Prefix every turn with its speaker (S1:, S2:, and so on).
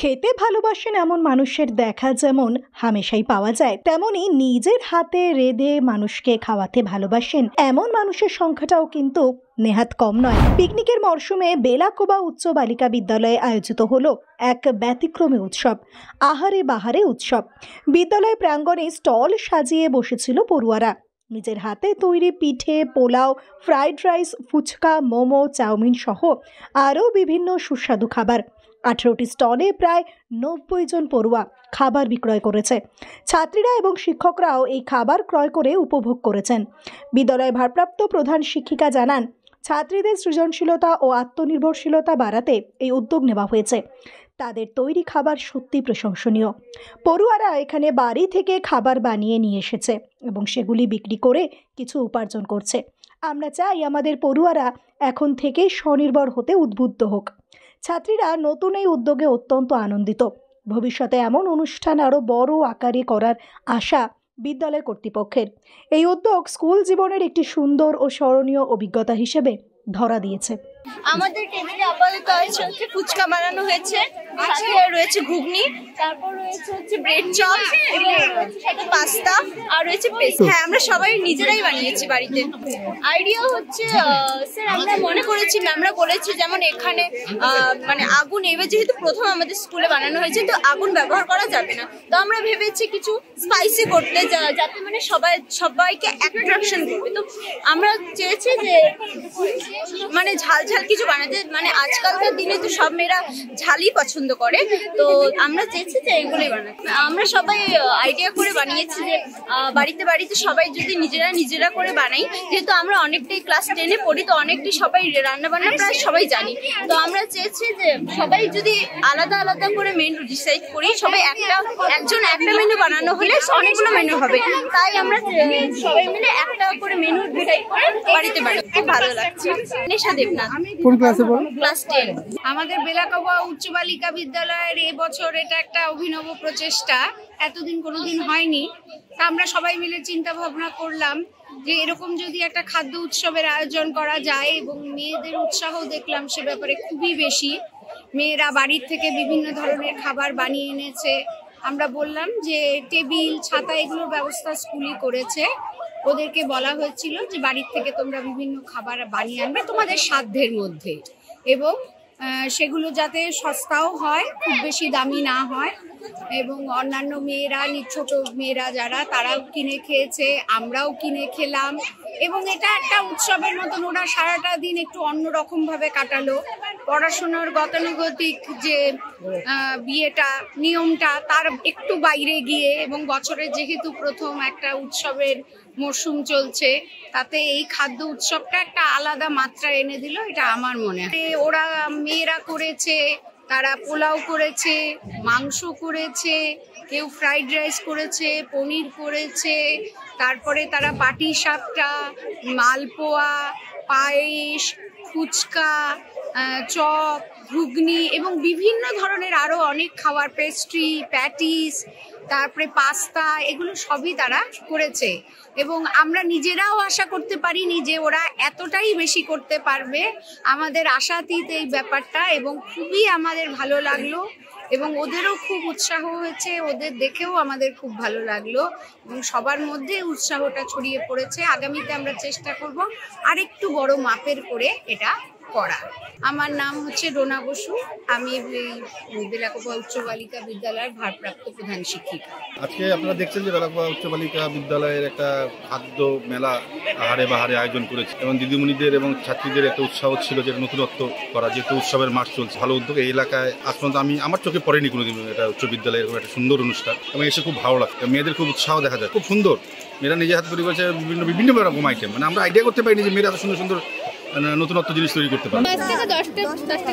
S1: খেতে ভালোবাসেন এমন মানুষের দেখা যেমন হামেশাই পাওয়া যায়, তেমনি নিজের হাতে রেঁধে মানুষকে খাওয়াতে ভালোবাসেন এমন মানুষের সংখ্যাটাও কিন্তু নেহাত কম নয়। পিকনিকের মরশুমে বেলাকোবা উচ্চ বালিকা বিদ্যালয়ে আয়োজিত হলো এক ব্যতিক্রমী উৎসব, আহারে বাহারে উৎসব। বিদ্যালয় প্রাঙ্গণে স্টল সাজিয়ে বসেছিল পড়ুয়ারা। নিজের হাতে তৈরি পিঠে, pulao, fried rice, fuchka, momo, chowmein সহ আরও বিভিন্ন সুস্বাদু খাবার। 18টি স্টলে প্রায় 90 জন পড়ুয়া খাবার বিক্রয় করেছে। ছাত্রীরা এবং শিক্ষকরাও এই খাবার ক্রয় করে উপভোগ করেছেন। বিদ্যালয়ের ভারপ্রাপ্ত প্রধান শিক্ষিকা জানান, ছাত্রীদের সৃজনশীলতা ও আত্মনির্ভরশীলতা বাড়াতে এই উদ্যোগ নেওয়া হয়েছে। তাদের তৈরি খাবার সত্যি প্রশংসনীয়। পড়ুয়ারা এখানে বাড়ি থেকে খাবার বানিয়ে নিয়ে এসেছে এবং সেগুলি বিক্রি করে কিছু উপার্জন করছে। আমরা চাই আমাদের পড়ুয়ারা এখন থেকে স্বনির্ভর হতে উদ্বুদ্ধ হোক। ছাত্রীরা নতুন এই উদ্যোগে অত্যন্ত আনন্দিত। ভবিষ্যতে এমন অনুষ্ঠান আরও বড় আকারে করার আশা বিদ্যালয় কর্তৃপক্ষের। এই উদ্যোগ স্কুল জীবনের একটি সুন্দর ও স্মরণীয় অভিজ্ঞতা হিসেবে ধরা দিয়েছে।
S2: আমাদের টেবিলে আপাতত হচ্ছে ফুচকা বানানো হয়েছে, সাথে রয়েছে ঘুগনি, তারপর রয়েছে ব্রেড চপ এবং সাথে পাস্তা আর রয়েছে পেস্ট। হ্যাঁ, আমরা সবাই নিজেরাই বানিয়েছি বাড়িতে। আইডিয়া হচ্ছে স্যার আমরা মনে করেছি, ম্যামরা বলেছে যেমন এখানে মানে আগুন এবার যেহেতু প্রথম আমাদের স্কুলে বানানো হয়েছে, তো আগুন ব্যবহার করা যাবে না, তো আমরা ভেবেছি কিছু স্পাইসি করতে, যাতে মানে সবাইকে অ্যাট্রাকশন করবে। তো আমরা চেয়েছি যে মানে ঝাল ঝাল কিছু বানাতে, মানে আজকালকার দিনে তো সব মেয়েরা ঝালই পছন্দ করে, তো আমরা চেয়েছি যে এগুলোই বানাতে। আমরা সবাই আইডিয়া করে বানিয়েছি যে বাড়িতে বাড়িতে সবাই যদি নিজেরা করে বানাই, যেহেতু আমরা অনেকটাই ক্লাস 10-এ পড়ি, তো অনেকটাই সবাই রান্না বান্না প্রায় সবাই জানি, তো আমরা চেয়েছি যে সবাই যদি আলাদা আলাদা করে মেনু ডিসাইড করি, সবাই একজন একটা মেনু বানানো হলে অনেকগুলো মেনু হবে, তাই আমরা সবাই মিলে একটা করে মেনু ডিসাইড করে বাড়িতে বানাই। খুব ভালো লাগছে।
S3: কোন ক্লাসে পড়ো?
S2: ক্লাস 10।
S4: আমাদের বেলাকোবা উচ্চ বালিকা বিদ্যালয়ের এবছর এটা একটা অভিনব প্রচেষ্টা, এতদিন কোনোদিন হয়নি। তা আমরা সবাই মিলে চিন্তা ভাবনা করলাম যে এরকম যদি একটা খাদ্য উৎসবের আয়োজন করা যায়, এবং মেয়েদের উৎসাহ দেখলাম সে ব্যাপারে খুবই বেশি। মেয়েরা বাড়ির থেকে বিভিন্ন ধরনের খাবার বানিয়ে এনেছে। আমরা বললাম যে টেবিল, ছাতা এগুলোর ব্যবস্থা স্কুলই করেছে। ওদেরকে বলা হয়েছিল যে বাড়ির থেকে তোমরা বিভিন্ন খাবার বানিয়ে আনবে তোমাদের সাধ্যের মধ্যে, এবং সেগুলো যাতে সস্তাও হয়, খুব বেশি দামি না হয়। এবং অন্যান্য মেয়েরা, ছোট মেয়েরা যারা, তারাও কিনে খেয়েছে, আমরাও কিনে খেলাম, এবং এটা একটা উৎসবের মতন ওরা সারাটা দিন একটু অন্যরকম ভাবে কাটালো। পড়াশোনার গতানুগতিক যে বিয়েটা নিয়মটা তার একটু বাইরে গিয়ে, এবং বছরে যেহেতু প্রথম একটা উৎসবের মরশুম চলছে, তাতে এই খাদ্য উৎসবটা একটা আলাদা মাত্রা এনে দিল, এটা আমার মনে হয়। ওরা মেয়েরা করেছে, তারা পোলাও করেছে, মাংস করেছে, কেউ ফ্রাইড রাইস করেছে, পনির করেছে, তারপরে তারা পাটিসাপটা, মালপোয়া, পায়েস, ফুচকা, চপ, ঘুগনি এবং বিভিন্ন ধরনের আরো অনেক খাবার, পেস্ট্রি, প্যাটিস, তারপরে পাস্তা, এগুলো সবই তারা করেছে। এবং আমরা নিজেরাও আশা করতে পারিনি যে ওরা এতটাই বেশি করতে পারবে। আমাদের আশাতীত এই ব্যাপারটা, এবং খুবই আমাদের ভালো লাগলো, এবং ওদেরও খুব উৎসাহ হয়েছে, ওদের দেখেও আমাদের খুব ভালো লাগলো, এবং সবার মধ্যে উৎসাহটা ছড়িয়ে পড়েছে। আগামীতে আমরা চেষ্টা করব আরেকটু বড় মাপের করে এটা করা। আমার নাম হচ্ছে ডোনা বসু, আমি বেলাকোবা উচ্চ বালিকা বিদ্যালয়ের ভারপ্রাপ্ত প্রধান শিক্ষিকা।
S3: আজকে আপনারা দেখছেন যে বেলাকোবা উচ্চ বালিকা বিদ্যালয়ের একটা খাদ্য মেলা আহারে বাহারে আয়োজন করেছে, এবং দিদিমণিদের এবং ছাত্রীদের একটা উৎসাহ ছিল যে নতুনত্ব করা, যেহেতু উৎসবের মাস চলছে। ভালো উদ্যোগ। এই এলাকায় আজ পর্যন্ত আমার চোখে পড়েনি কোনোদিন এটা উচ্চ বিদ্যালয়ের এরকম একটা সুন্দর অনুষ্ঠান, এবং এসে খুব ভালো লাগছে। মেয়েদের খুব উৎসাহ দেখা যায়, খুব সুন্দর। মেয়েরা নিজে হাতে তৈরি করেছে বিভিন্ন রকম আইটেম, মানে আমরা আইডিয়া করতে পারিনি যে মেয়েরা এত সুন্দর সুন্দর নতুনত্ব জিনিস তৈরি করতে পারে।
S4: 10 টাকা